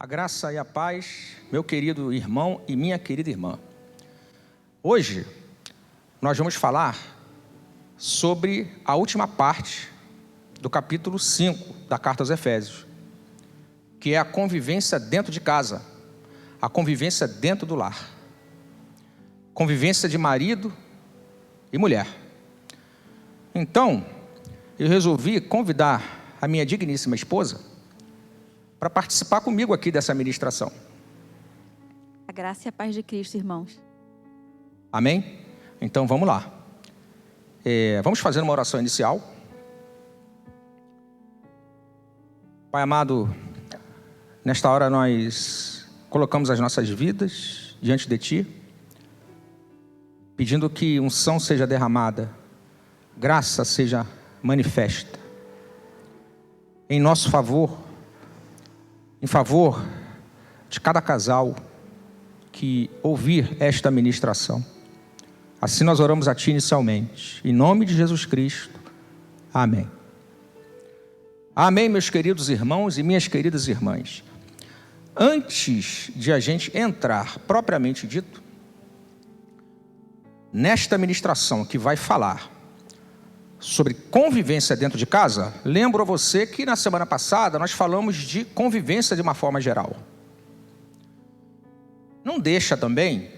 A graça e a paz, meu querido irmão e minha querida irmã. Hoje, nós vamos falar sobre a última parte do capítulo 5 da Carta aos Efésios, que é a convivência dentro de casa, a convivência dentro do lar, convivência de marido e mulher. Então, eu resolvi convidar a minha digníssima esposa para participar comigo aqui dessa ministração. A graça e a paz de Cristo, irmãos. Amém? Então vamos lá. Vamos fazer uma oração inicial. Pai amado, nesta hora nós colocamos as nossas vidas diante de Ti, pedindo que unção seja derramada, graça seja manifesta em nosso favor, em favor de cada casal que ouvir esta ministração. Assim nós oramos a Ti inicialmente, em nome de Jesus Cristo, amém. Amém, meus queridos irmãos e minhas queridas irmãs. Antes de a gente entrar, propriamente dito, nesta ministração que vai falar sobre convivência dentro de casa, lembro a você que na semana passada nós falamos de convivência de uma forma geral. Não deixa também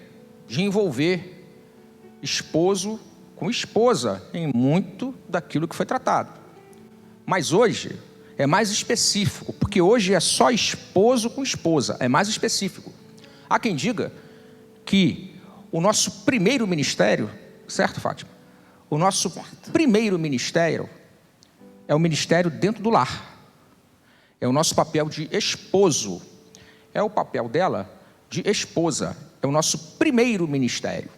de envolver esposo com esposa em muito daquilo que foi tratado. Mas hoje é mais específico, porque hoje é só esposo com esposa, é mais específico. Há quem diga que o nosso primeiro ministério, certo, Fátima? O nosso primeiro ministério é o ministério dentro do lar. É o nosso papel de esposo. É o papel dela de esposa. É o nosso primeiro ministério.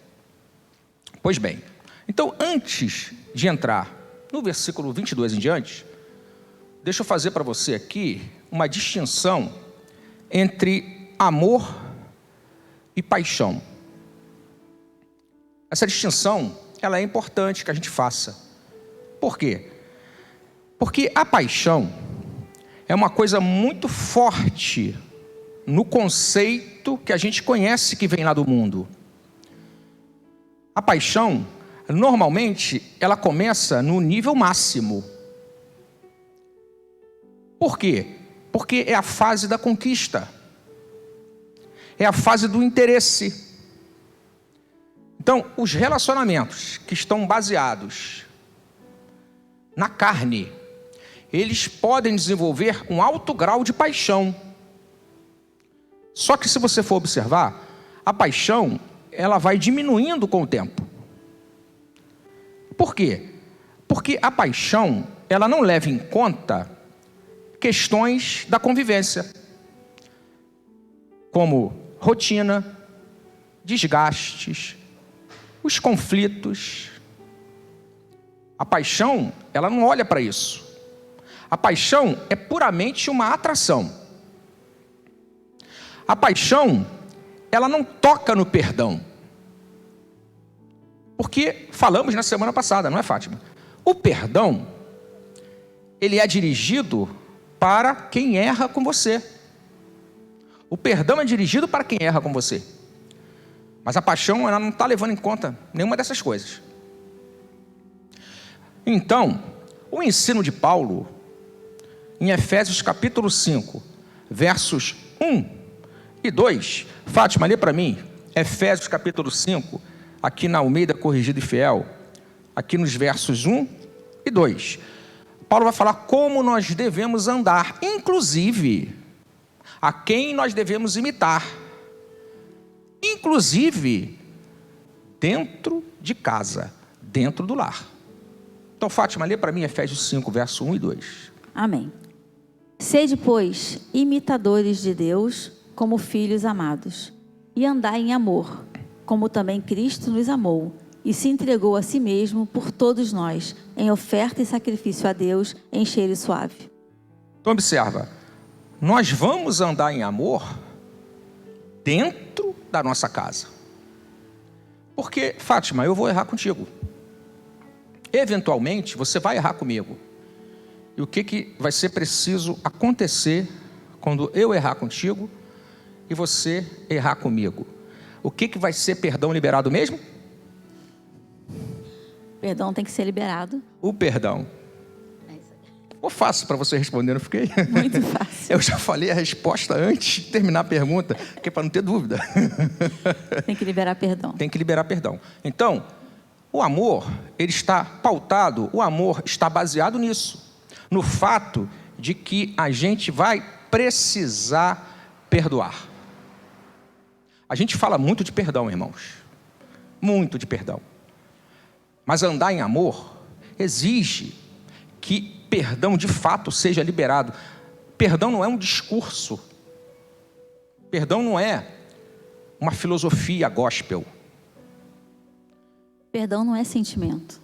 Pois bem, então antes de entrar no versículo 22 em diante, deixa eu fazer para você aqui uma distinção entre amor e paixão. Essa distinção ela é importante que a gente faça. Por quê? Porque a paixão é uma coisa muito forte no conceito que a gente conhece que vem lá do mundo. A paixão, normalmente, ela começa no nível máximo. Por quê? Porque é a fase da conquista. É a fase do interesse. Então, os relacionamentos que estão baseados na carne, eles podem desenvolver um alto grau de paixão. Só que se você for observar, a paixão, ela vai diminuindo com o tempo. Por quê? Porque a paixão, ela não leva em conta questões da convivência, como rotina, desgastes, os conflitos. A paixão, ela não olha para isso. A paixão é puramente uma atração. A paixão, ela não toca no perdão. Porque falamos na semana passada, não é, Fátima? O perdão, ele é dirigido para quem erra com você. O perdão é dirigido para quem erra com você. Mas a paixão, ela não está levando em conta nenhuma dessas coisas. Então, o ensino de Paulo, em Efésios capítulo 5, versos 1 e 2, Fátima, lê para mim, Efésios capítulo 5, aqui na Almeida Corrigida e Fiel, aqui nos versos 1 e 2. Paulo vai falar como nós devemos andar, inclusive, a quem nós devemos imitar. Inclusive, dentro de casa, dentro do lar. Então, Fátima, lê para mim Efésios 5, verso 1 e 2. Amém. Sede, pois, imitadores de Deus, como filhos amados, e andai em amor, como também Cristo nos amou, e se entregou a si mesmo por todos nós, em oferta e sacrifício a Deus, em cheiro suave. Então, observa, nós vamos andar em amor dentro da nossa casa. Porque, Fátima, eu vou errar contigo. Eventualmente, você vai errar comigo. E o que vai ser preciso acontecer quando eu errar contigo e você errar comigo, o que vai ser perdão liberado mesmo? Perdão tem que ser liberado. O perdão. Ficou fácil para você responder, não fiquei? Muito fácil. Eu já falei a resposta antes de terminar a pergunta, porque é para não ter dúvida. Tem que liberar perdão. Tem que liberar perdão. Então, o amor, ele está pautado, o amor está baseado nisso. No fato de que a gente vai precisar perdoar. A gente fala muito de perdão, irmãos. Muito de perdão. Mas andar em amor exige que perdão de fato seja liberado. Perdão não é um discurso. Perdão não é uma filosofia gospel. Perdão não é sentimento.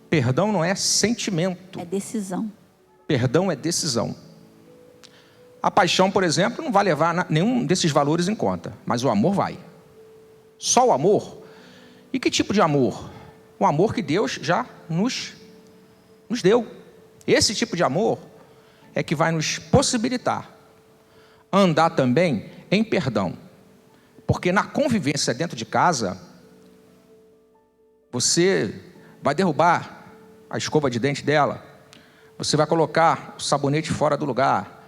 Perdão não é sentimento. É decisão. Perdão é decisão. A paixão, por exemplo, não vai levar nenhum desses valores em conta, mas o amor vai. Só o amor. E que tipo de amor? O amor que Deus já nos deu. Esse tipo de amor é que vai nos possibilitar andar também em perdão. Porque na convivência dentro de casa, você vai derrubar a escova de dente dela, você vai colocar o sabonete fora do lugar.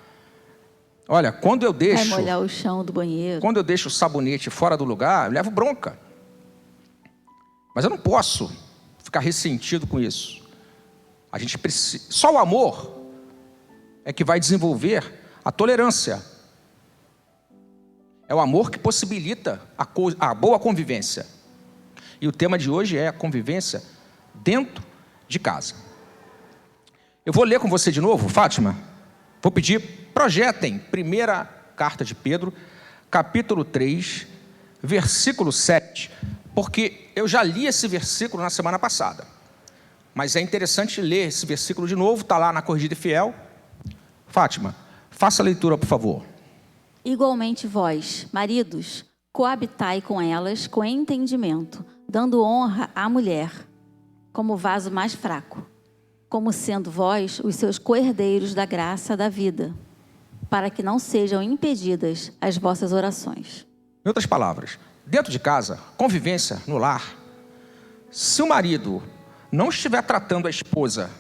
Olha, quando eu deixo... Vai molhar o chão do banheiro. Quando eu deixo o sabonete fora do lugar, eu levo bronca. Mas eu não posso ficar ressentido com isso. A gente precisa... Só o amor é que vai desenvolver a tolerância. É o amor que possibilita a boa convivência. E o tema de hoje é a convivência dentro de casa. Eu vou ler com você de novo, Fátima. Vou pedir, projetem, primeira carta de Pedro, capítulo 3, versículo 7, porque eu já li esse versículo na semana passada, mas é interessante ler esse versículo de novo, está lá na Corrigida e Fiel. Fátima, faça a leitura, por favor. Igualmente vós, maridos, coabitai com elas com entendimento, dando honra à mulher, como vaso mais fraco, como sendo vós os seus coherdeiros da graça da vida, para que não sejam impedidas as vossas orações. Em outras palavras, dentro de casa, convivência no lar, se o marido não estiver tratando a esposa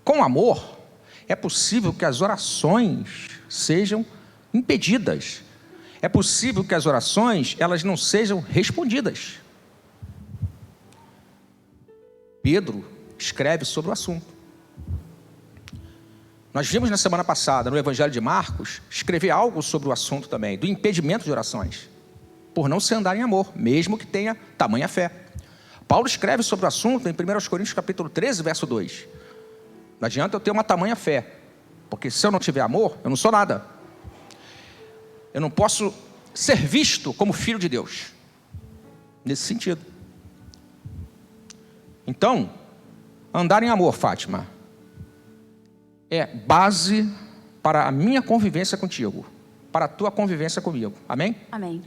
com amor, é possível que as orações sejam impedidas. É possível que as orações elas não sejam respondidas. Pedro escreve sobre o assunto. Nós vimos na semana passada, no Evangelho de Marcos, escrever algo sobre o assunto também, do impedimento de orações, por não se andar em amor, mesmo que tenha tamanha fé. Paulo escreve sobre o assunto em 1 Coríntios capítulo 13, verso 2. Não adianta eu ter uma tamanha fé, porque se eu não tiver amor, eu não sou nada. Eu não posso ser visto como filho de Deus, nesse sentido. Então, andar em amor, Fátima, é base para a minha convivência contigo, para a tua convivência comigo. Amém? Amém.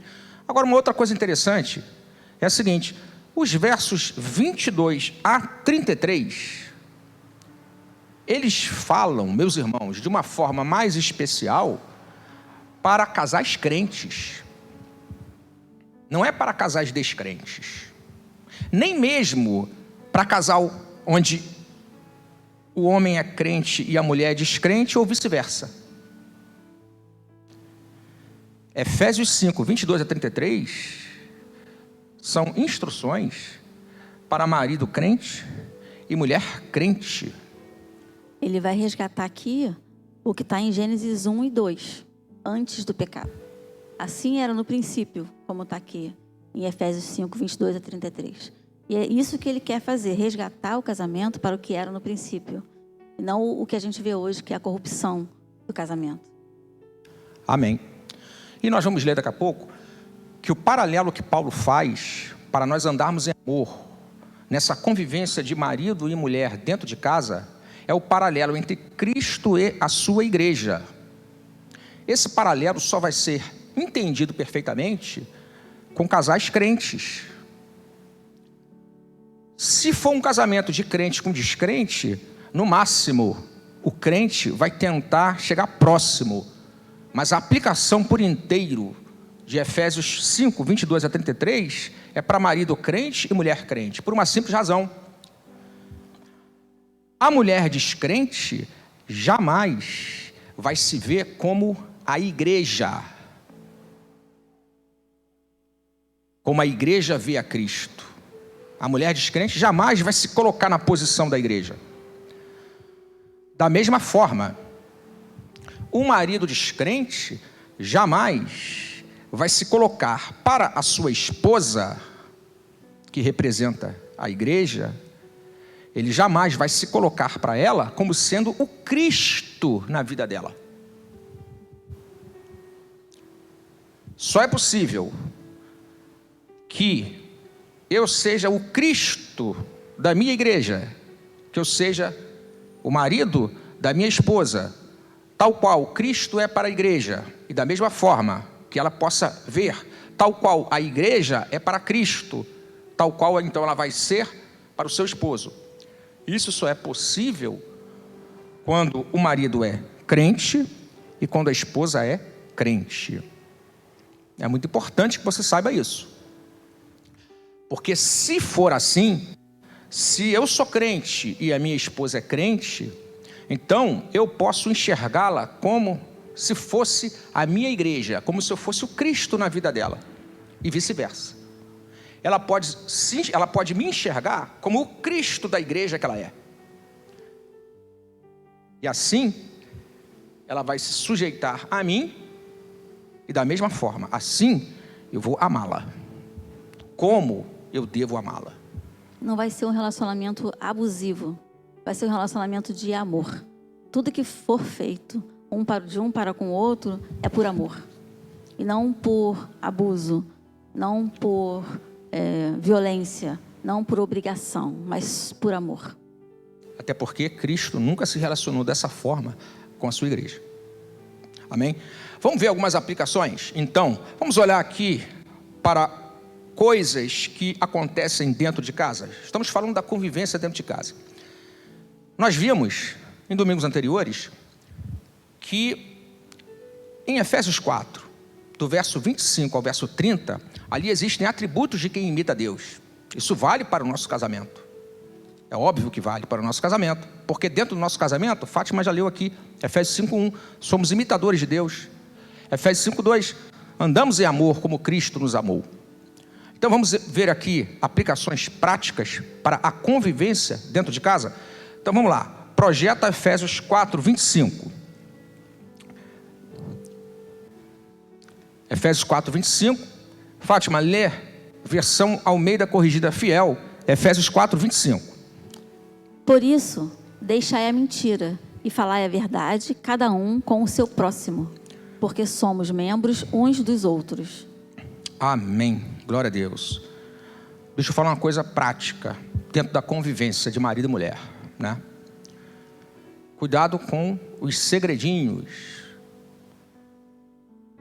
Agora, uma outra coisa interessante é a seguinte: os versos 22 a 33, eles falam, meus irmãos, de uma forma mais especial para casais crentes. Não é para casais descrentes. Nem mesmo para casal onde o homem é crente e a mulher é descrente ou vice-versa. Efésios 5, 22 a 33 são instruções para marido crente e mulher crente. Ele vai resgatar aqui o que está em Gênesis 1 e 2, antes do pecado. Assim era no princípio, como está aqui em Efésios 5, 22 a 33. E é isso que ele quer fazer, resgatar o casamento para o que era no princípio. E não o que a gente vê hoje, que é a corrupção do casamento. Amém. E nós vamos ler daqui a pouco que o paralelo que Paulo faz para nós andarmos em amor, nessa convivência de marido e mulher dentro de casa, é o paralelo entre Cristo e a sua igreja. Esse paralelo só vai ser entendido perfeitamente com casais crentes. Se for um casamento de crente com descrente, no máximo, o crente vai tentar chegar próximo, Mas a aplicação por inteiro de Efésios 5, 22 a 33 é para marido crente e mulher crente, por uma simples razão. A mulher descrente jamais vai se ver como a igreja, como a igreja vê a Cristo. A mulher descrente jamais vai se colocar na posição da igreja. Da mesma forma, o marido descrente jamais vai se colocar para a sua esposa, que representa a igreja, ele jamais vai se colocar para ela como sendo o Cristo na vida dela. Só é possível que eu seja o Cristo da minha igreja, que eu seja o marido da minha esposa, tal qual Cristo é para a igreja, e da mesma forma que ela possa ver, tal qual a igreja é para Cristo, tal qual então ela vai ser para o seu esposo. Isso só é possível quando o marido é crente e quando a esposa é crente. É muito importante que você saiba isso. Porque se for assim, se eu sou crente e a minha esposa é crente, então eu posso enxergá-la como se fosse a minha igreja, como se eu fosse o Cristo na vida dela, e vice-versa. Ela pode me enxergar como o Cristo da igreja que ela é. E assim, ela vai se sujeitar a mim, e da mesma forma, assim, eu vou amá-la. Como eu devo amá-la? Não vai ser um relacionamento abusivo, vai ser um relacionamento de amor. Tudo que for feito de um para com o outro é por amor, e não por abuso, não por violência, não por obrigação, mas por amor. Até porque Cristo nunca se relacionou dessa forma com a sua igreja. Amém? Vamos ver algumas aplicações? Então, vamos olhar aqui para coisas que acontecem dentro de casa. Estamos falando da convivência dentro de casa. Nós vimos, em domingos anteriores, que em Efésios 4, do verso 25 ao verso 30, ali existem atributos de quem imita Deus. Isso vale para o nosso casamento. É óbvio que vale para o nosso casamento, porque dentro do nosso casamento, Fátima já leu aqui, Efésios 5:1, somos imitadores de Deus. Efésios 5:2, andamos em amor como Cristo nos amou. Então vamos ver aqui aplicações práticas para a convivência dentro de casa. Então vamos lá, projeta Efésios 4:25. Efésios 4:25, Fátima, lê versão Almeida Corrigida Fiel, Efésios 4:25. Por isso, deixai a mentira e falai a verdade, cada um com o seu próximo, porque somos membros uns dos outros. Amém, glória a Deus. Deixa eu falar uma coisa prática, dentro da convivência de marido e mulher, né? Cuidado com os segredinhos,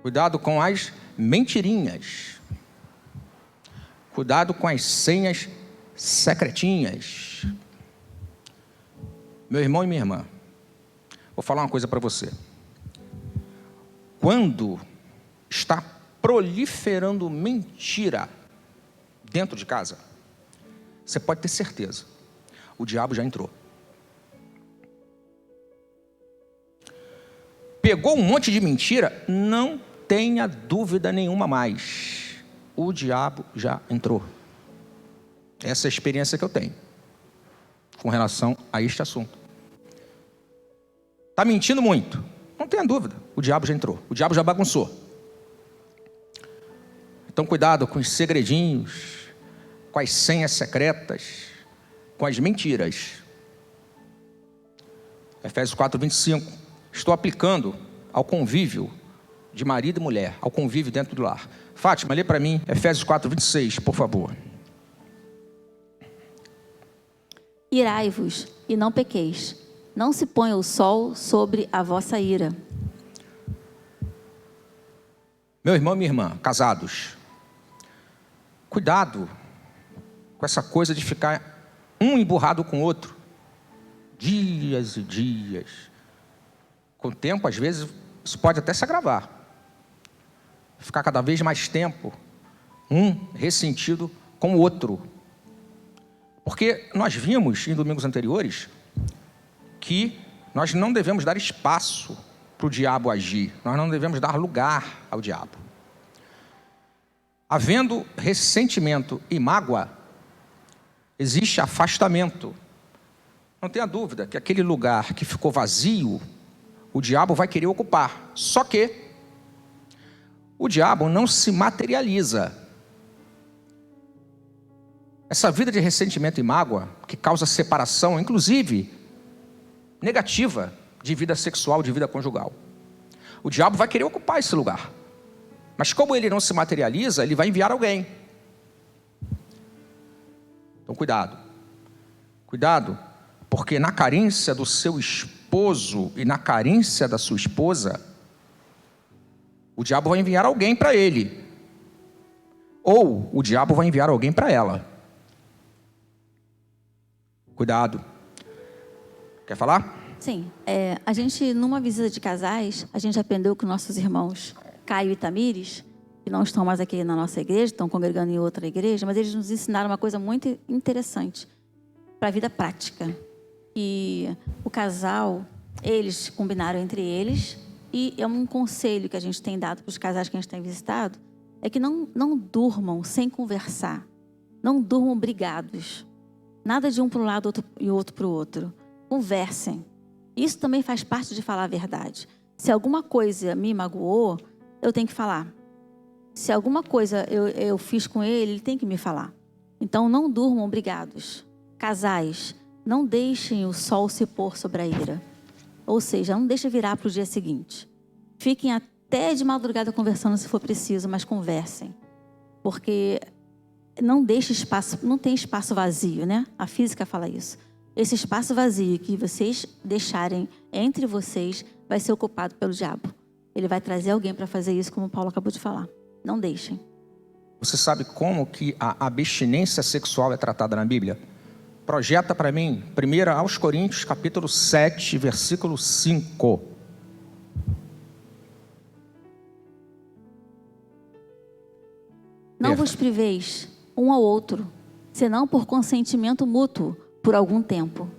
cuidado com as mentirinhas, cuidado com as senhas secretinhas. Meu irmão e minha irmã, vou falar uma coisa para você. Quando está proliferando mentira dentro de casa, você pode ter certeza, o diabo já entrou. Pegou um monte de mentira, não tenha dúvida nenhuma mais, o diabo já entrou. Essa é a experiência que eu tenho com relação a este assunto. Está mentindo muito, não tenha dúvida, o diabo já entrou, o diabo já bagunçou. Então cuidado com os segredinhos, com as senhas secretas, com as mentiras. Efésios 4:25, estou aplicando ao convívio de marido e mulher, ao convívio dentro do lar. Fátima, lê para mim Efésios 4:26, por favor. Irai-vos e não pequeis, não se ponha o sol sobre a vossa ira. Meu irmão e minha irmã, casados, cuidado com essa coisa de ficar um emburrado com o outro, dias e dias. Com o tempo, às vezes, isso pode até se agravar. Ficar cada vez mais tempo, um ressentido com o outro. Porque nós vimos em domingos anteriores que nós não devemos dar espaço para o diabo agir. Nós não devemos dar lugar ao diabo. Havendo ressentimento e mágoa, existe afastamento. Não tenha dúvida que aquele lugar que ficou vazio, o diabo vai querer ocupar. Só que o diabo não se materializa. Essa vida de ressentimento e mágoa, que causa separação, inclusive negativa, de vida sexual, de vida conjugal. O diabo vai querer ocupar esse lugar. Mas como ele não se materializa, ele vai enviar alguém. Então cuidado. Cuidado, porque na carência do seu esposo e na carência da sua esposa, o diabo vai enviar alguém para ele. Ou o diabo vai enviar alguém para ela. Cuidado. Quer falar? Sim. A gente, numa visita de casais, a gente aprendeu com nossos irmãos Caio e Tamires, que não estão mais aqui na nossa igreja, estão congregando em outra igreja, mas eles nos ensinaram uma coisa muito interessante para a vida prática. E o casal, eles combinaram entre eles, e é um conselho que a gente tem dado para os casais que a gente tem visitado, é que não durmam sem conversar. Não durmam brigados. Nada de um para um lado e outro para o outro. Conversem. Isso também faz parte de falar a verdade. Se alguma coisa me magoou, eu tenho que falar. Se alguma coisa eu fiz com ele tem que me falar. Então não durmam brigados. Casais, não deixem o sol se pôr sobre a ira. Ou seja, não deixem virar para o dia seguinte. Fiquem até de madrugada conversando se for preciso, mas conversem. Porque não deixe espaço, não tem espaço vazio, né? A física fala isso. Esse espaço vazio que vocês deixarem entre vocês vai ser ocupado pelo diabo. Ele vai trazer alguém para fazer isso, como o Paulo acabou de falar. Não deixem. Você sabe como que a abstinência sexual é tratada na Bíblia? Projeta para mim, 1 aos Coríntios, capítulo 7, versículo 5. Não vos priveis um ao outro, senão por consentimento mútuo, por algum tempo,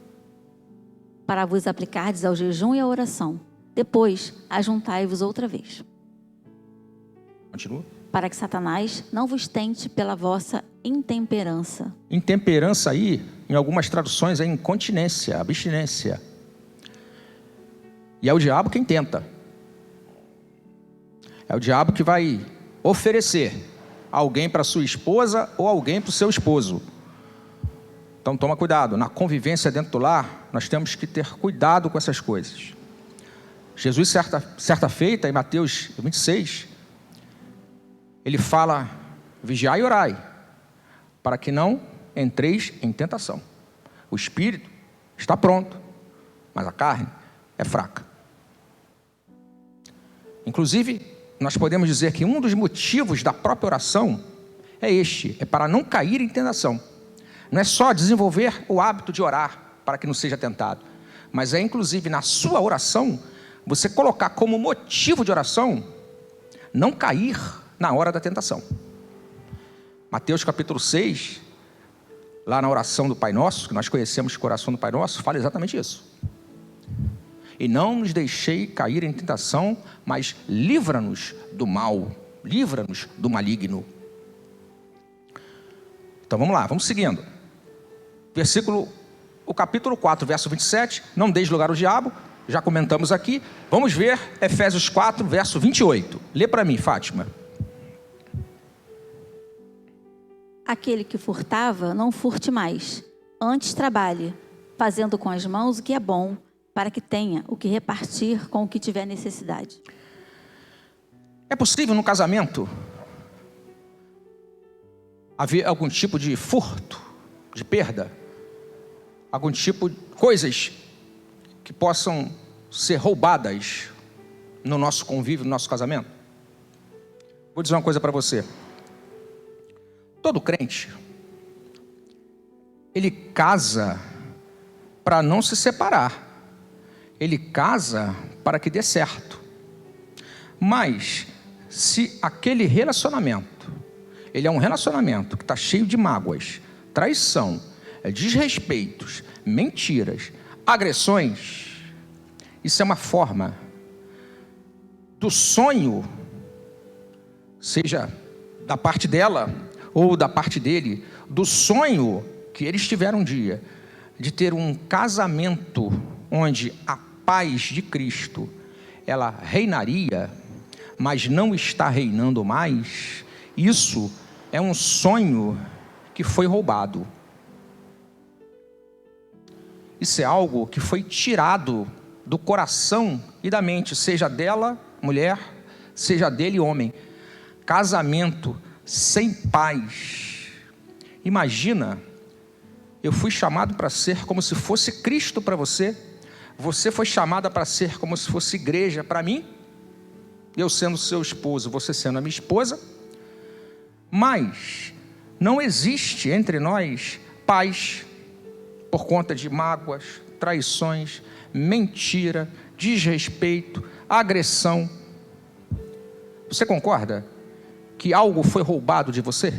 para vos aplicardes ao jejum e à oração. Depois, ajuntai-vos outra vez. Continua. Para que Satanás não vos tente pela vossa intemperança. Intemperança aí, em algumas traduções, é incontinência, abstinência. E é o diabo quem tenta. É o diabo que vai oferecer alguém para sua esposa ou alguém para o seu esposo. Então toma cuidado, na convivência dentro do lar, nós temos que ter cuidado com essas coisas. Jesus, certa feita, em Mateus 26, ele fala, vigiai e orai, para que não entreis em tentação. O espírito está pronto, mas a carne é fraca. Inclusive, nós podemos dizer que um dos motivos da própria oração é este, é para não cair em tentação. Não é só desenvolver o hábito de orar para que não seja tentado, mas é inclusive na sua oração, você colocar como motivo de oração, não cair na hora da tentação. Mateus capítulo 6, lá na oração do Pai Nosso, que nós conhecemos o coração do Pai Nosso, fala exatamente isso. E não nos deixei cair em tentação, mas livra-nos do mal, livra-nos do maligno. Então vamos lá, vamos seguindo. O capítulo 4, verso 27, não deis lugar ao diabo, já comentamos aqui. Vamos ver Efésios 4, verso 28. Lê para mim, Fátima. Aquele que furtava, não furte mais. Antes trabalhe, fazendo com as mãos o que é bom, para que tenha o que repartir com o que tiver necessidade. É possível no casamento haver algum tipo de furto, de perda? Algum tipo de coisas que possam ser roubadas no nosso convívio, no nosso casamento? Vou dizer uma coisa para você. Todo crente, ele casa para não se separar. Ele casa para que dê certo. Mas, se aquele relacionamento, ele é um relacionamento que está cheio de mágoas, traição, desrespeitos, mentiras, agressões, isso é uma forma do sonho, seja da parte dela ou da parte dele, do sonho que eles tiveram um dia, de ter um casamento onde a paz de Cristo, ela reinaria, mas não está reinando mais. Isso é um sonho que foi roubado. Isso é algo que foi tirado do coração e da mente, seja dela, mulher, seja dele, homem. Casamento sem paz. Imagina, eu fui chamado para ser como se fosse Cristo para você. Você foi chamada para ser como se fosse igreja para mim. Eu sendo seu esposo, você sendo a minha esposa. Mas não existe entre nós paz por conta de mágoas, traições, mentira, desrespeito, agressão. Você concorda que algo foi roubado de você?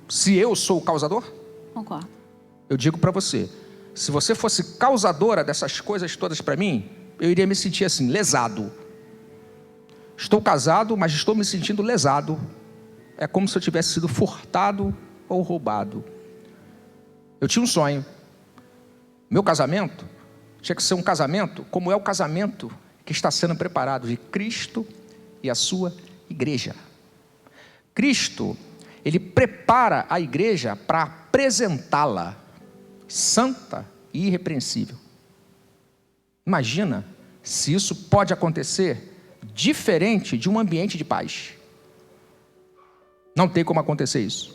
Se eu sou o causador? Concordo. Eu digo para você, se você fosse causadora dessas coisas todas para mim, eu iria me sentir assim, lesado. Estou casado, mas estou me sentindo lesado. É como se eu tivesse sido furtado ou roubado. Eu tinha um sonho. Meu casamento tinha que ser um casamento como é o casamento que está sendo preparado de Cristo e a sua igreja. Cristo, ele prepara a igreja para apresentá-la santa e irrepreensível. Imagina se isso pode acontecer diferente de um ambiente de paz. Não tem como acontecer isso.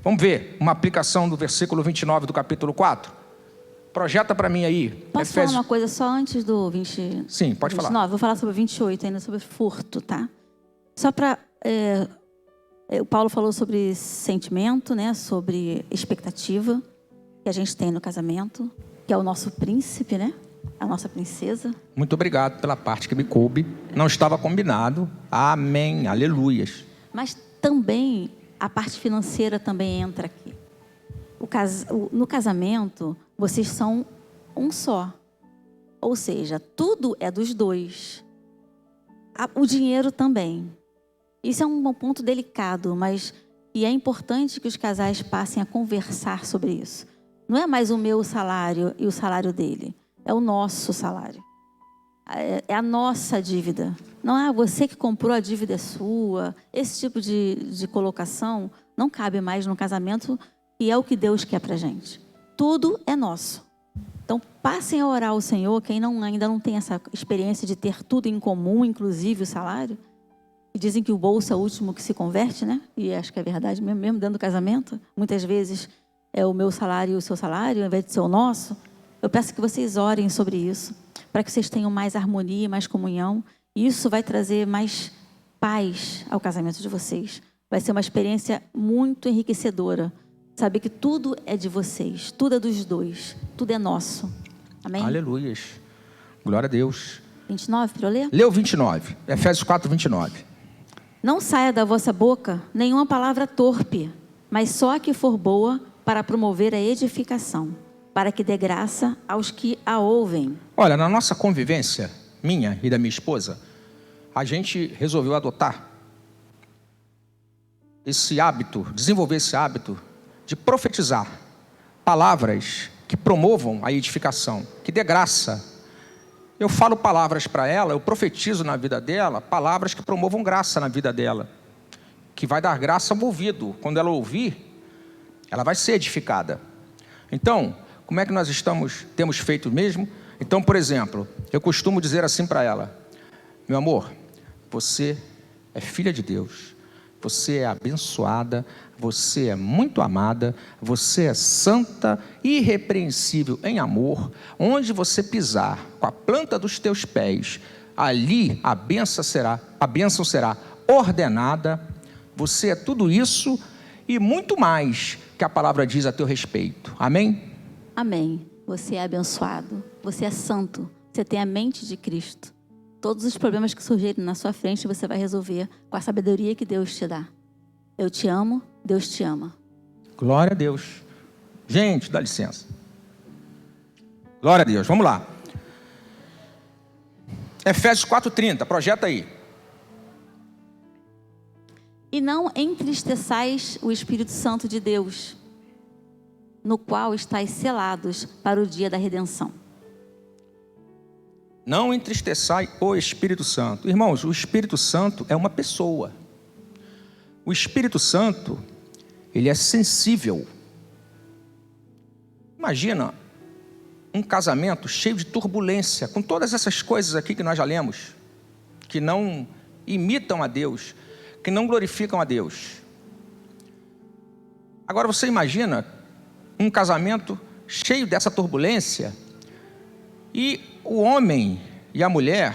Vamos ver uma aplicação do versículo 29 do capítulo 4. Projeta para mim aí. Posso falar uma coisa só antes do 20? Sim, pode 29. falar. Vou falar sobre 28 ainda, sobre furto, tá? Só para... o Paulo falou sobre sentimento, né? Sobre expectativa que a gente tem no casamento, que é o nosso príncipe, né? A nossa princesa. Muito obrigado pela parte que me coube. Não estava combinado. Amém. Aleluias. Mas também a parte financeira também entra aqui. No casamento, vocês são um só. Ou seja, tudo é dos dois. O dinheiro também. Isso é um ponto delicado, mas e é importante que os casais passem a conversar sobre isso. Não é mais o meu salário e o salário dele. É o nosso salário. É a nossa dívida. Não é você que comprou, a dívida é sua. Esse tipo de colocação não cabe mais no casamento, e é o que Deus quer pra gente. Tudo é nosso. Então, passem a orar ao Senhor, quem ainda não tem essa experiência de ter tudo em comum, inclusive o salário. E dizem que o bolso é o último que se converte, né? E acho que é verdade mesmo dentro do casamento. Muitas vezes é o meu salário e o seu salário, ao invés de ser o nosso. Eu peço que vocês orem sobre isso, para que vocês tenham mais harmonia, mais comunhão. E isso vai trazer mais paz ao casamento de vocês. Vai ser uma experiência muito enriquecedora. Saber que tudo é de vocês, tudo é dos dois, tudo é nosso. Amém? Aleluias. Glória a Deus. 29, para eu ler? Lê o 29, Efésios 4, 29. Não saia da vossa boca nenhuma palavra torpe, mas só a que for boa para promover a edificação, para que dê graça aos que a ouvem. Olha, na nossa convivência, minha e da minha esposa, a gente resolveu adotar esse hábito, desenvolver esse hábito de profetizar palavras que promovam a edificação, que dê graça. Eu falo palavras para ela, eu profetizo na vida dela, palavras que promovam graça na vida dela, que vai dar graça ao ouvido. Quando ela ouvir, ela vai ser edificada. Então, como é que nós temos feito mesmo? Então, por exemplo, eu costumo dizer assim para ela: meu amor, você é filha de Deus, você é abençoada, você é muito amada, você é santa, irrepreensível em amor. Onde você pisar com a planta dos teus pés, ali a bênção será ordenada. Você é tudo isso e muito mais que a palavra diz a teu respeito. Amém? Amém. Você é abençoado, você é santo, você tem a mente de Cristo. todos os problemas que surgirem na sua frente, você vai resolver com a sabedoria que Deus te dá. Eu te amo, Deus te ama. Glória a Deus. Gente, dá licença. Glória a Deus, vamos lá. Efésios 4:30, projeta aí. E não entristeçais o Espírito Santo de Deus, no qual estáis selados para o dia da redenção. Não entristeçai o Espírito Santo. Irmãos, o Espírito Santo é uma pessoa. O Espírito Santo, ele é sensível. Imagina um casamento cheio de turbulência, com todas essas coisas aqui que nós já lemos, que não imitam a Deus, que não glorificam a Deus. Agora você imagina um casamento cheio dessa turbulência e o homem e a mulher,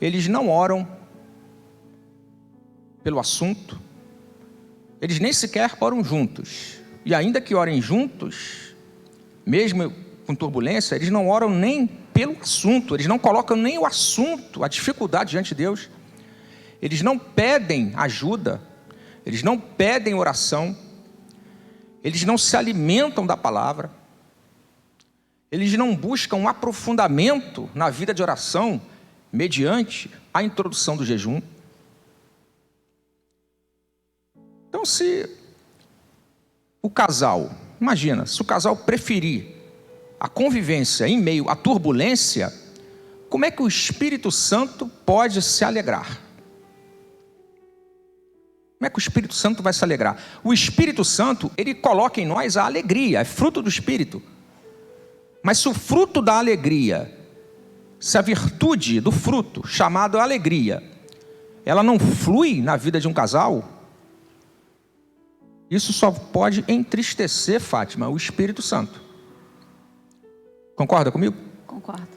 eles não oram pelo assunto, eles nem sequer oram juntos. E ainda que orem juntos, mesmo com turbulência, eles não oram nem pelo assunto, eles não colocam nem o assunto, a dificuldade diante de Deus. Eles não pedem ajuda, eles não pedem oração, eles não se alimentam da palavra, eles não buscam um aprofundamento na vida de oração mediante a introdução do jejum. Então, se o casal, imagina, se o casal preferir a convivência em meio à turbulência, como é que o Espírito Santo pode se alegrar? Como é que o Espírito Santo vai se alegrar? O Espírito Santo, ele coloca em nós a alegria, é fruto do Espírito. Mas se o fruto da alegria, se a virtude do fruto, chamado alegria, ela não flui na vida de um casal, isso só pode entristecer, Fátima, o Espírito Santo. Concorda comigo? Concordo.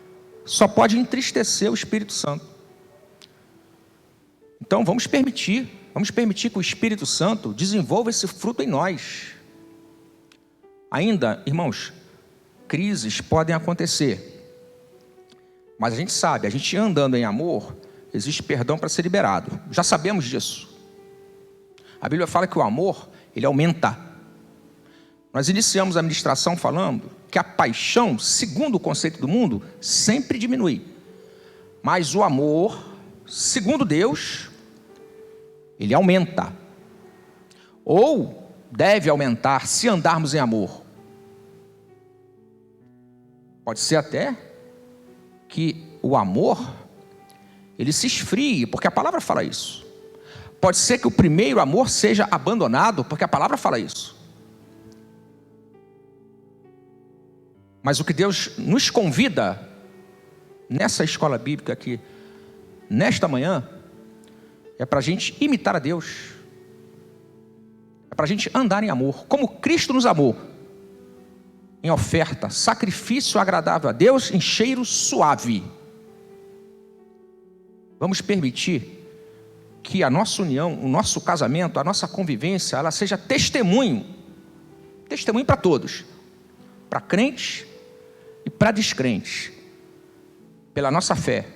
Só pode entristecer o Espírito Santo. Então vamos permitir que o Espírito Santo desenvolva esse fruto em nós. Ainda, irmãos, crises podem acontecer, mas a gente sabe, a gente andando em amor, existe perdão para ser liberado, já sabemos disso. A Bíblia fala que o amor, ele aumenta. Nós iniciamos a ministração falando que a paixão, segundo o conceito do mundo, sempre diminui, mas o amor, segundo Deus, ele aumenta, ou deve aumentar se andarmos em amor. Pode ser até que o amor, ele se esfrie, porque a palavra fala isso. Pode ser que o primeiro amor seja abandonado, porque a palavra fala isso. Mas o que Deus nos convida, nessa escola bíblica aqui, nesta manhã, é para a gente imitar a Deus. É para a gente andar em amor, como Cristo nos amou. Em oferta, sacrifício agradável a Deus, em cheiro suave. Vamos permitir que a nossa união, o nosso casamento, a nossa convivência, ela seja testemunho para todos, para crentes e para descrentes, pela nossa fé,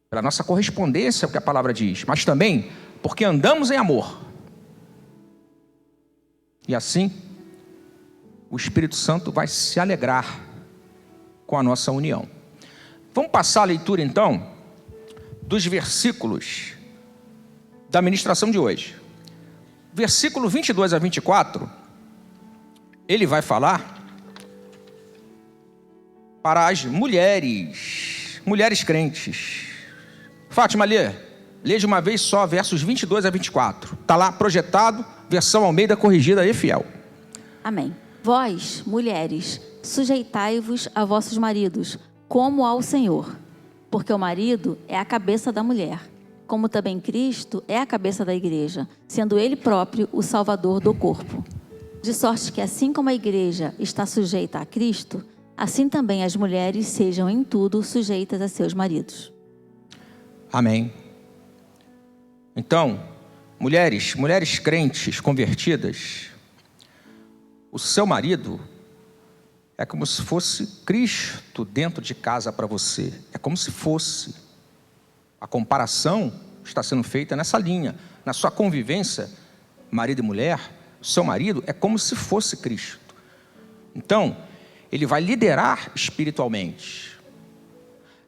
pela nossa correspondência ao que a palavra diz, mas também porque andamos em amor. E assim, o Espírito Santo vai se alegrar com a nossa união. Vamos passar a leitura então dos versículos da ministração de hoje. Versículo 22 a 24, ele vai falar para as mulheres crentes. Fátima, lê de uma vez só versos 22 a 24. Está lá projetado, versão Almeida corrigida e fiel. Amém. Vós, mulheres, sujeitai-vos a vossos maridos, como ao Senhor, porque o marido é a cabeça da mulher, como também Cristo é a cabeça da igreja, sendo ele próprio o Salvador do corpo. De sorte que assim como a igreja está sujeita a Cristo, assim também as mulheres sejam em tudo sujeitas a seus maridos. Amém. Então, mulheres crentes convertidas, o seu marido, É como se fosse Cristo dentro de casa para você. É como se fosse. A comparação está sendo feita nessa linha. Na sua convivência, marido e mulher, o seu marido é como se fosse Cristo. Então, ele vai liderar espiritualmente.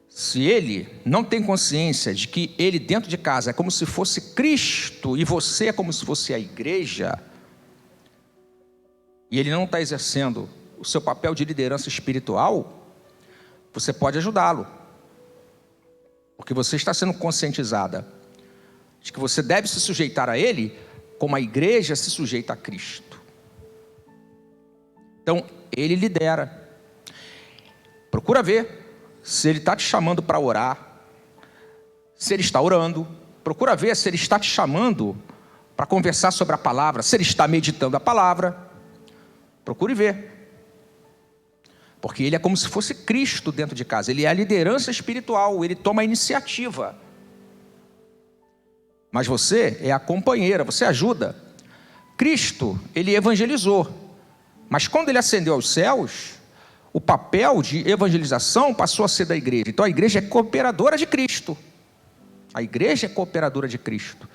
Se ele não tem consciência de que ele dentro de casa é como se fosse Cristo e você é como se fosse a igreja, e ele não está exercendo o seu papel de liderança espiritual, você pode ajudá-lo. Porque você está sendo conscientizada de que você deve se sujeitar a ele como a igreja se sujeita a Cristo. Então, ele lidera. Procura ver se ele está te chamando para orar, se ele está orando. Procura ver se ele está te chamando para conversar sobre a palavra, se ele está meditando a palavra. Procure ver. Porque ele é como se fosse Cristo dentro de casa. Ele é a liderança espiritual, ele toma a iniciativa. Mas você é a companheira, você ajuda. Cristo, ele evangelizou. Mas quando ele ascendeu aos céus, o papel de evangelização passou a ser da igreja. Então a igreja é cooperadora de Cristo. A igreja é cooperadora de Cristo.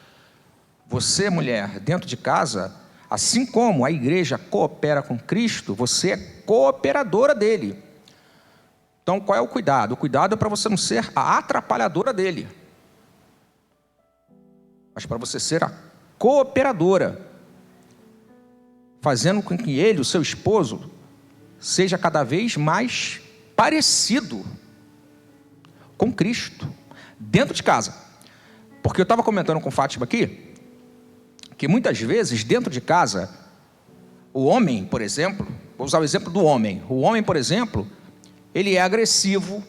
Você, mulher, dentro de casa, assim como a igreja coopera com Cristo, você é cooperadora dele. Então qual é o cuidado? O cuidado é para você não ser a atrapalhadora dele, mas para você ser a cooperadora, fazendo com que ele, o seu esposo, seja cada vez mais parecido com Cristo, dentro de casa. Porque eu estava comentando com Fátima aqui, que muitas vezes dentro de casa, o homem, por exemplo, vou usar o exemplo do homem. O homem, por exemplo, ele é agressivo,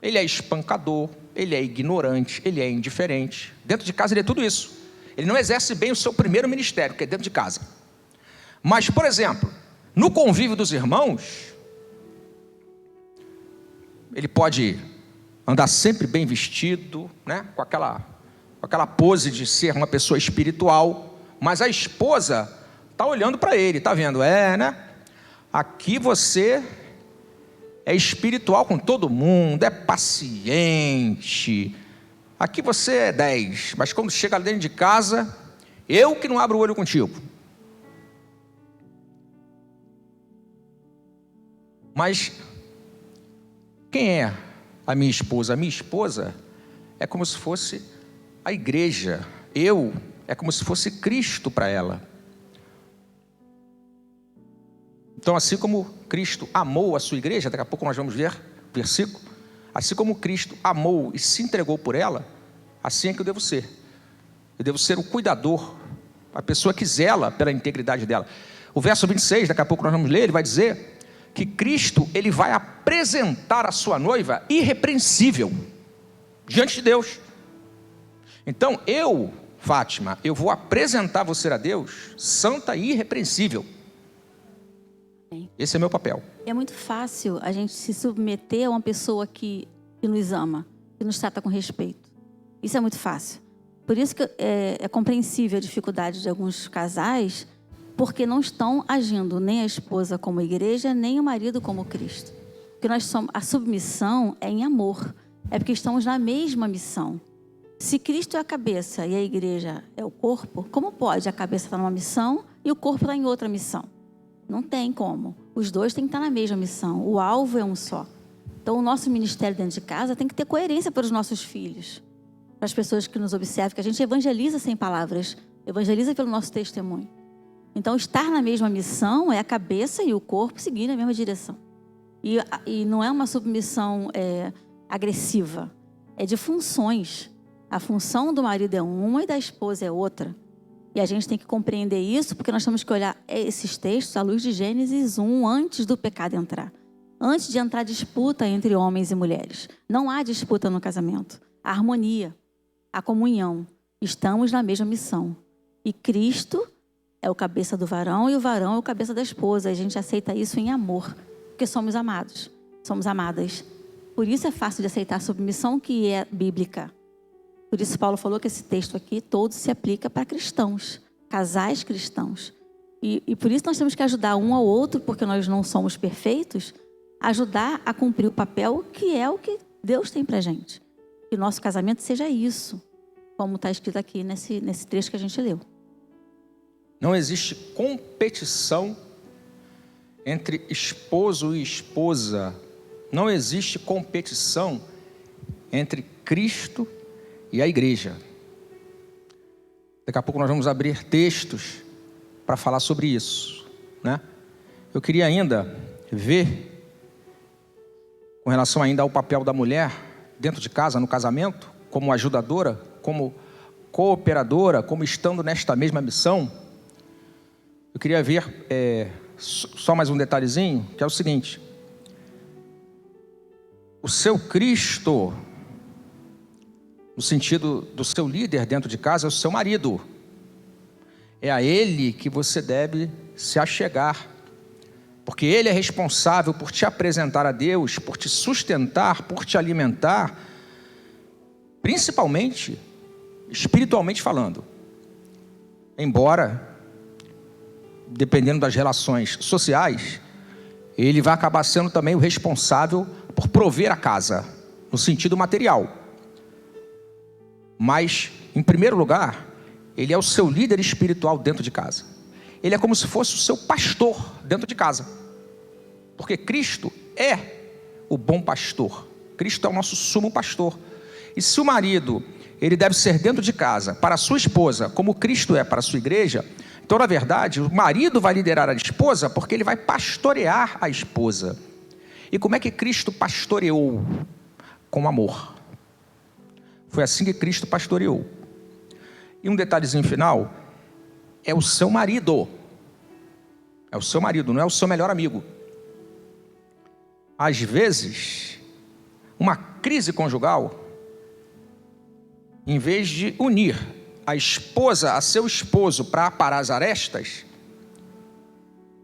ele é espancador, ele é ignorante, ele é indiferente. Dentro de casa ele é tudo isso. Ele não exerce bem o seu primeiro ministério, que é dentro de casa. Mas, por exemplo, no convívio dos irmãos, ele pode andar sempre bem vestido, né? com aquela pose de ser uma pessoa espiritual, mas a esposa está olhando para ele, está vendo, né? Aqui você é espiritual com todo mundo, é paciente, aqui você é 10, mas quando chega dentro de casa, eu que não abro o olho contigo. Mas quem é a minha esposa? A minha esposa é como se fosse a igreja. Eu é como se fosse Cristo para ela. Então, assim como Cristo amou a sua igreja, daqui a pouco nós vamos ver versículo, assim como Cristo amou e se entregou por ela, assim é que eu devo ser. Eu devo ser o cuidador, a pessoa que zela pela integridade dela. O verso 26, daqui a pouco nós vamos ler, ele vai dizer que Cristo, ele vai apresentar a sua noiva irrepreensível diante de Deus. Então eu, Fátima, eu vou apresentar você a Deus santa e irrepreensível. Esse é meu papel. É muito fácil a gente se submeter a uma pessoa que nos ama, que nos trata com respeito. Isso é muito fácil. Por isso que é compreensível a dificuldade de alguns casais, porque não estão agindo nem a esposa como igreja, nem o marido como Cristo. Porque a submissão é em amor, é porque estamos na mesma missão. Se Cristo é a cabeça e a igreja é o corpo, como pode a cabeça estar numa missão e o corpo estar em outra missão? Não tem como. Os dois têm que estar na mesma missão. O alvo é um só. Então, o nosso ministério dentro de casa tem que ter coerência para os nossos filhos, para as pessoas que nos observam, que a gente evangeliza sem palavras, evangeliza pelo nosso testemunho. Então, estar na mesma missão é a cabeça e o corpo seguir na mesma direção. E não é uma submissão agressiva, é de funções. A função do marido é uma e da esposa é outra. E a gente tem que compreender isso, porque nós temos que olhar esses textos à luz de Gênesis 1, antes do pecado entrar. Antes de entrar disputa entre homens e mulheres. Não há disputa no casamento. A harmonia, a comunhão. Estamos na mesma missão. E Cristo é o cabeça do varão e o varão é o cabeça da esposa. A gente aceita isso em amor, porque somos amados, somos amadas. Por isso é fácil de aceitar a submissão que é bíblica. Por isso Paulo falou que esse texto aqui todo se aplica para cristãos, casais cristãos. E por isso nós temos que ajudar um ao outro, porque nós não somos perfeitos, ajudar a cumprir o papel que é o que Deus tem pra gente. Que o nosso casamento seja isso, como está escrito aqui nesse trecho que a gente leu. Não existe competição entre esposo e esposa. Não existe competição entre Cristo e a igreja. Daqui a pouco nós vamos abrir textos para falar sobre isso, né? Eu queria ainda ver, com relação ainda ao papel da mulher dentro de casa, no casamento, como ajudadora, como cooperadora, como estando nesta mesma missão. Eu queria ver só mais um detalhezinho, que é o seguinte: o seu Cristo, no sentido do seu líder dentro de casa, é o seu marido. É a ele que você deve se achegar, porque ele é responsável por te apresentar a Deus, por te sustentar, por te alimentar, principalmente espiritualmente falando. Embora, dependendo das relações sociais, ele vai acabar sendo também o responsável por prover a casa, no sentido material. Mas, em primeiro lugar, ele é o seu líder espiritual dentro de casa. Ele é como se fosse o seu pastor dentro de casa. Porque Cristo é o bom pastor. Cristo é o nosso sumo pastor. E se o marido, ele deve ser dentro de casa, para a sua esposa, como Cristo é para a sua igreja, então, na verdade, o marido vai liderar a esposa, porque ele vai pastorear a esposa. E como é que Cristo pastoreou? Com amor. Foi assim que Cristo pastoreou. E um detalhezinho final, é o seu marido. É o seu marido, não é o seu melhor amigo. Às vezes, uma crise conjugal, em vez de unir a esposa a seu esposo para aparar as arestas,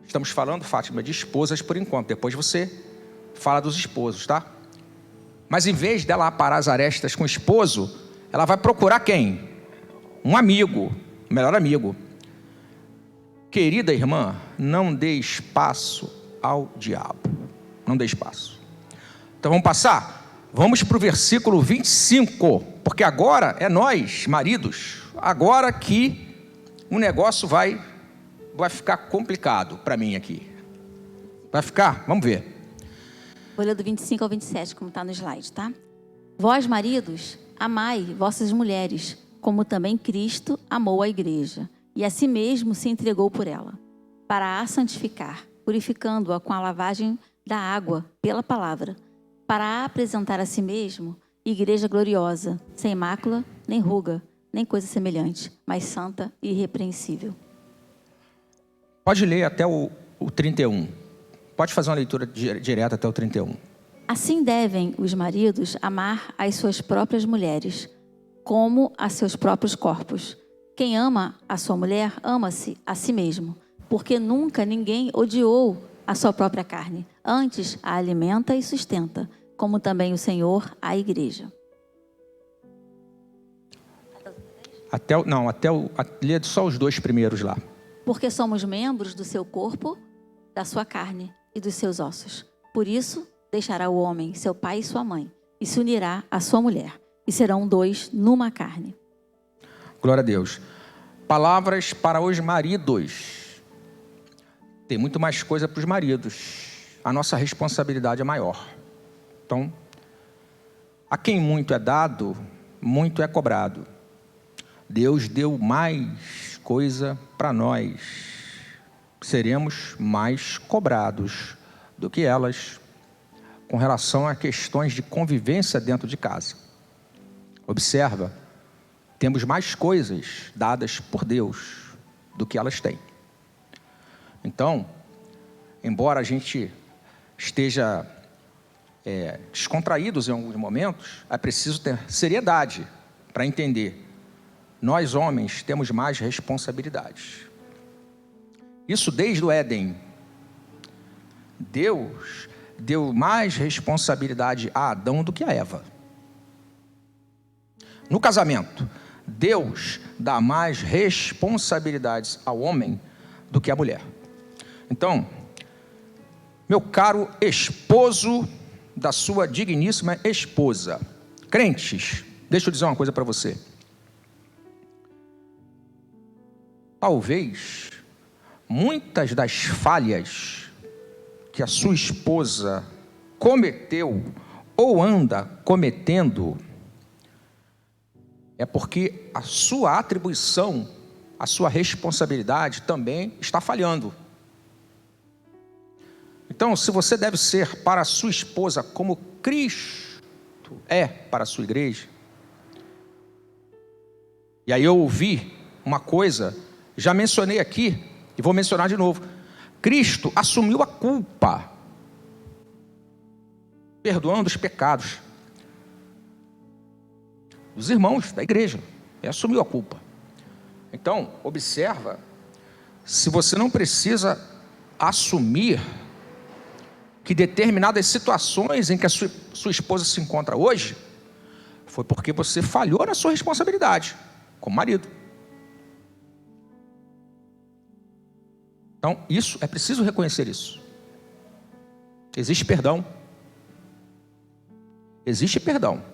estamos falando, Fátima, de esposas por enquanto, depois você fala dos esposos, tá? Mas em vez dela aparar as arestas com o esposo, ela vai procurar quem? Um amigo, um melhor amigo. Querida irmã, não dê espaço ao diabo. Não dê espaço. Então vamos passar? Vamos para o versículo 25, porque agora é nós, maridos, agora que o negócio vai ficar complicado para mim aqui. Vai ficar? Vamos ver. Vou ler do 25 ao 27, como está no slide, tá? Vós, maridos, amai vossas mulheres, como também Cristo amou a igreja, e a si mesmo se entregou por ela, para a santificar, purificando-a com a lavagem da água pela palavra, para a apresentar a si mesmo, igreja gloriosa, sem mácula, nem ruga, nem coisa semelhante, mas santa e irrepreensível. Pode ler até o 31. Pode fazer uma leitura direta até o 31. Assim devem os maridos amar as suas próprias mulheres, como a seus próprios corpos. Quem ama a sua mulher, ama-se a si mesmo, porque nunca ninguém odiou a sua própria carne. Antes a alimenta e sustenta, como também o Senhor a igreja. Lê só os 2 primeiros lá. Porque somos membros do seu corpo, da sua carne e dos seus ossos. Por isso, deixará o homem, seu pai e sua mãe, e se unirá à sua mulher, e serão 2 numa carne. Glória a Deus. Palavras para os maridos. Tem muito mais coisa para os maridos. A nossa responsabilidade é maior. Então, a quem muito é dado, muito é cobrado. Deus deu mais coisa para nós. Seremos mais cobrados do que elas com relação a questões de convivência dentro de casa. Observa, temos mais coisas dadas por Deus do que elas têm. Então, embora a gente esteja descontraídos em alguns momentos, é preciso ter seriedade para entender. Nós, homens, temos mais responsabilidades. Isso desde o Éden. Deus deu mais responsabilidade a Adão do que a Eva. No casamento, Deus dá mais responsabilidades ao homem do que a mulher. Então, meu caro esposo da sua digníssima esposa, crentes, deixa eu dizer uma coisa para você. Talvez muitas das falhas que a sua esposa cometeu ou anda cometendo é porque a sua atribuição, a sua responsabilidade também está falhando. Então, se você deve ser para a sua esposa como Cristo é para a sua igreja, e aí eu ouvi uma coisa, já mencionei aqui e vou mencionar de novo. Cristo assumiu a culpa, perdoando os pecados dos irmãos da igreja. Ele assumiu a culpa. Então, observa, se você não precisa assumir que determinadas situações em que a sua esposa se encontra hoje, foi porque você falhou na sua responsabilidade como marido. Então, isso, é preciso reconhecer isso. Existe perdão. Existe perdão.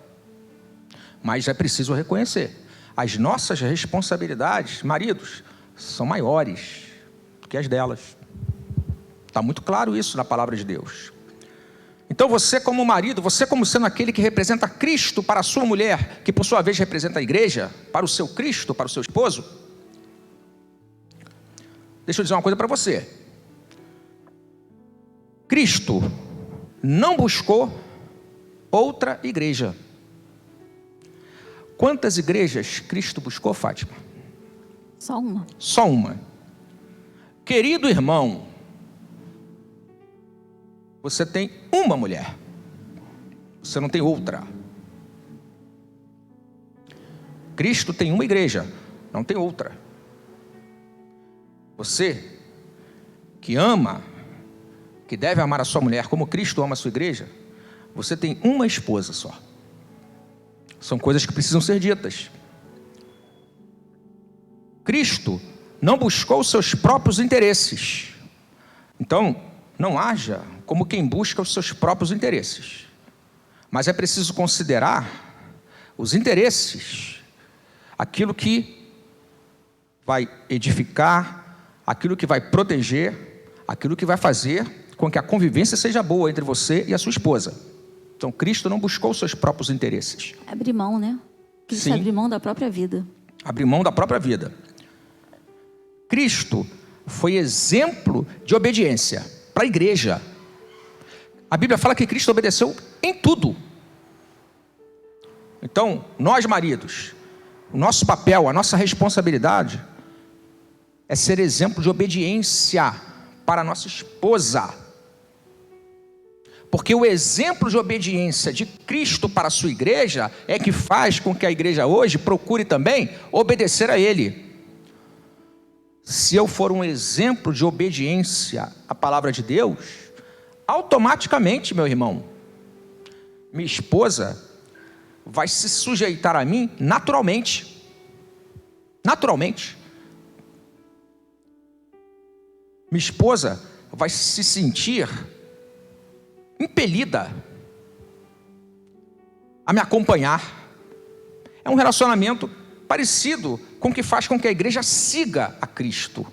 Mas é preciso reconhecer. As nossas responsabilidades, maridos, são maiores do que as delas. Está muito claro isso na palavra de Deus. Então você como marido, você como sendo aquele que representa Cristo para a sua mulher, que por sua vez representa a igreja, para o seu Cristo, para o seu esposo, deixa eu dizer uma coisa para você. Cristo não buscou outra igreja. Quantas igrejas Cristo buscou, Fátima? Só uma. Só uma. Querido irmão, você tem uma mulher, você não tem outra. Cristo tem uma igreja, não tem outra. Você que ama, que deve amar a sua mulher como Cristo ama a sua igreja, você tem uma esposa só. São coisas que precisam ser ditas. Cristo não buscou os seus próprios interesses. Então, não haja como quem busca os seus próprios interesses. Mas é preciso considerar os interesses, aquilo que vai edificar, aquilo que vai proteger, aquilo que vai fazer com que a convivência seja boa entre você e a sua esposa. Então, Cristo não buscou os seus próprios interesses. Abrir mão, né? Cristo abriu mão da própria vida. Abrir mão da própria vida. Cristo foi exemplo de obediência para a igreja. A Bíblia fala que Cristo obedeceu em tudo. Então, nós maridos, o nosso papel, a nossa responsabilidade é ser exemplo de obediência para a nossa esposa. Porque o exemplo de obediência de Cristo para a sua igreja é que faz com que a igreja hoje procure também obedecer a Ele. Se eu for um exemplo de obediência à palavra de Deus, automaticamente, meu irmão, minha esposa vai se sujeitar a mim naturalmente. Naturalmente. Minha esposa vai se sentir impelida a me acompanhar. É um relacionamento parecido com o que faz com que a igreja siga a Cristo,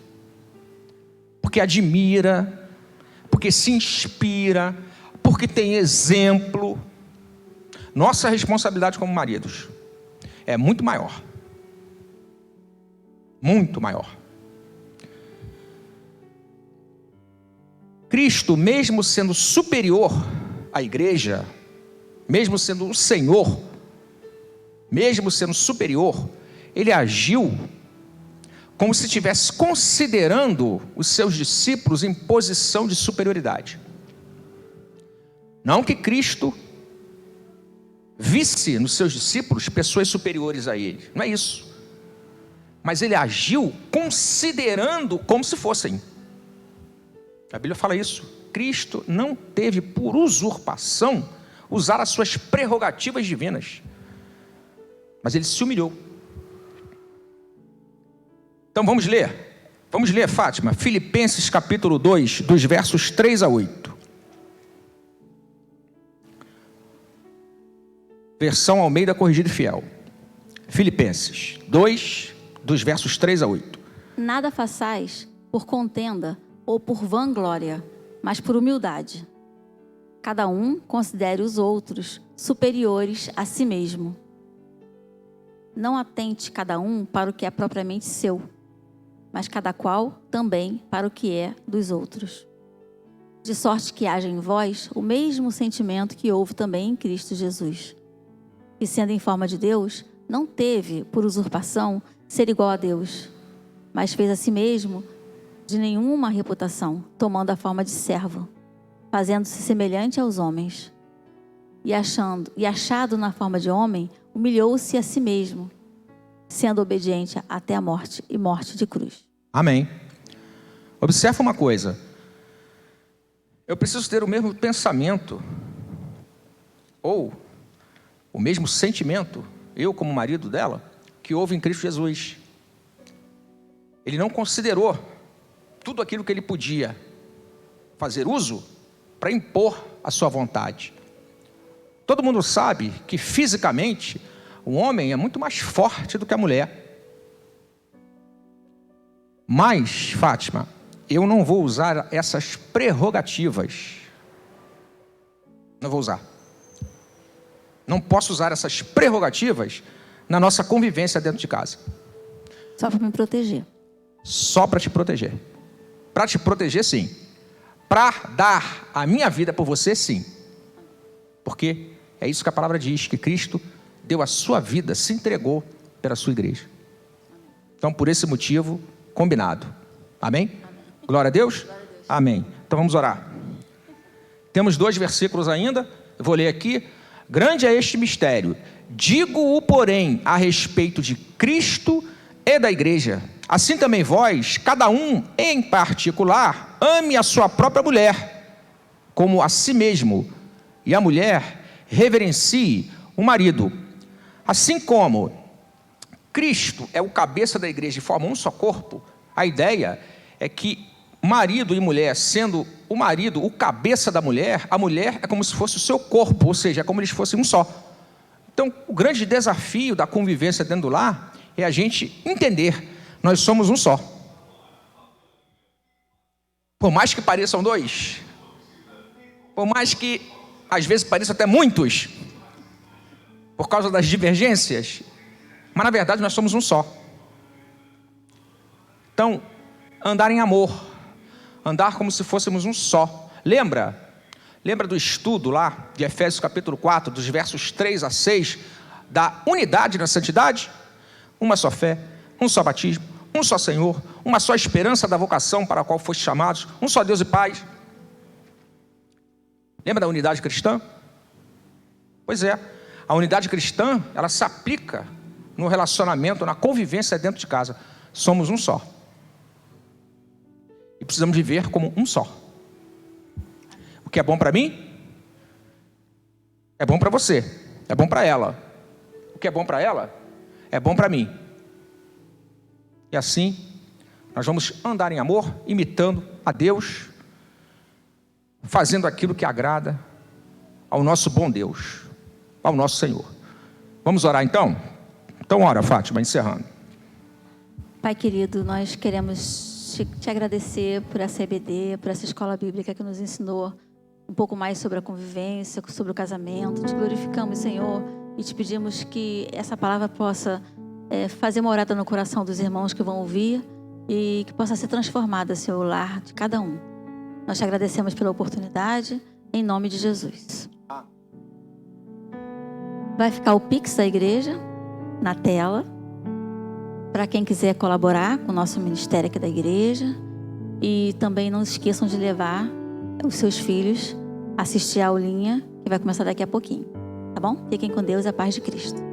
porque admira, porque se inspira, porque tem exemplo. Nossa responsabilidade como maridos é muito maior. Muito maior. Cristo, mesmo sendo superior à igreja, mesmo sendo o Senhor, mesmo sendo superior, ele agiu como se estivesse considerando os seus discípulos em posição de superioridade. Não que Cristo visse nos seus discípulos pessoas superiores a ele, não é isso. Mas ele agiu considerando como se fossem. A Bíblia fala isso. Cristo não teve por usurpação usar as suas prerrogativas divinas, mas ele se humilhou. Então vamos ler Vamos ler, Fátima, Filipenses capítulo 2, dos versos 3 a 8. Versão Almeida Corrigida e Fiel. Filipenses 2, dos versos 3 a 8. Nada façais por contenda ou por vanglória, mas por humildade. Cada um considere os outros superiores a si mesmo. Não atente cada um para o que é propriamente seu, mas cada qual também para o que é dos outros. De sorte que haja em vós o mesmo sentimento que houve também em Cristo Jesus, que sendo em forma de Deus, não teve por usurpação ser igual a Deus, mas fez a si mesmo de nenhuma reputação, tomando a forma de servo, fazendo-se semelhante aos homens. E achado na forma de homem, humilhou-se a si mesmo, sendo obediente até a morte e morte de cruz. Amém. Observa uma coisa. Eu preciso ter o mesmo pensamento, ou o mesmo sentimento, eu como marido dela, que houve em Cristo Jesus. Ele não considerou tudo aquilo que ele podia fazer uso para impor a sua vontade. Todo mundo sabe que fisicamente o homem é muito mais forte do que a mulher. Mas, Fátima, eu não vou usar essas prerrogativas. Não vou usar. Não posso usar essas prerrogativas na nossa convivência dentro de casa. Só para me proteger. Só para te proteger. Para te proteger, sim. Para dar a minha vida por você, sim. Porque é isso que a palavra diz, que Cristo deu a sua vida, se entregou pela sua igreja. Então, por esse motivo, combinado. Amém? Amém. Glória a Deus? Glória a Deus. Amém. Então vamos orar. Temos 2 versículos ainda. Eu vou ler aqui. Grande é este mistério. Digo-o, porém, a respeito de Cristo e da igreja. Assim também vós, cada um em particular, ame a sua própria mulher, como a si mesmo, e a mulher reverencie o marido. Assim como Cristo é o cabeça da igreja e forma um só corpo, a ideia é que marido e mulher, sendo o marido o cabeça da mulher, a mulher é como se fosse o seu corpo, ou seja, é como eles fossem um só. Então, o grande desafio da convivência dentro do lar é a gente entender, nós somos um só. Por mais que pareçam 2, por mais que às vezes pareçam até muitos, por causa das divergências, mas na verdade nós somos um só. Então, andar em amor, andar como se fôssemos um só. Lembra do estudo lá de Efésios capítulo 4, dos versos 3 a 6, da unidade na santidade? Uma só fé, um só batismo, um só Senhor, uma só esperança da vocação para a qual foste chamados, um só Deus e Pai. Lembra da unidade cristã? Pois é, a unidade cristã, ela se aplica no relacionamento, na convivência dentro de casa. Somos um só. E precisamos viver como um só. O que é bom para mim, é bom para você, é bom para ela. O que é bom para ela, é bom para mim. E assim, nós vamos andar em amor, imitando a Deus, fazendo aquilo que agrada ao nosso bom Deus, ao nosso Senhor. Vamos orar então? Então ora, Fátima, encerrando. Pai querido, nós queremos te agradecer por essa EBD, por essa escola bíblica que nos ensinou um pouco mais sobre a convivência, sobre o casamento. Te glorificamos, Senhor, e te pedimos que essa palavra possa fazer uma morada no coração dos irmãos que vão ouvir e que possa ser transformada, Senhor, o lar de cada um. Nós te agradecemos pela oportunidade, em nome de Jesus. Vai ficar o Pix da igreja na tela, para quem quiser colaborar com o nosso ministério aqui da igreja. E também não esqueçam de levar os seus filhos a assistir a aulinha, que vai começar daqui a pouquinho. Tá bom? Fiquem com Deus e a paz de Cristo.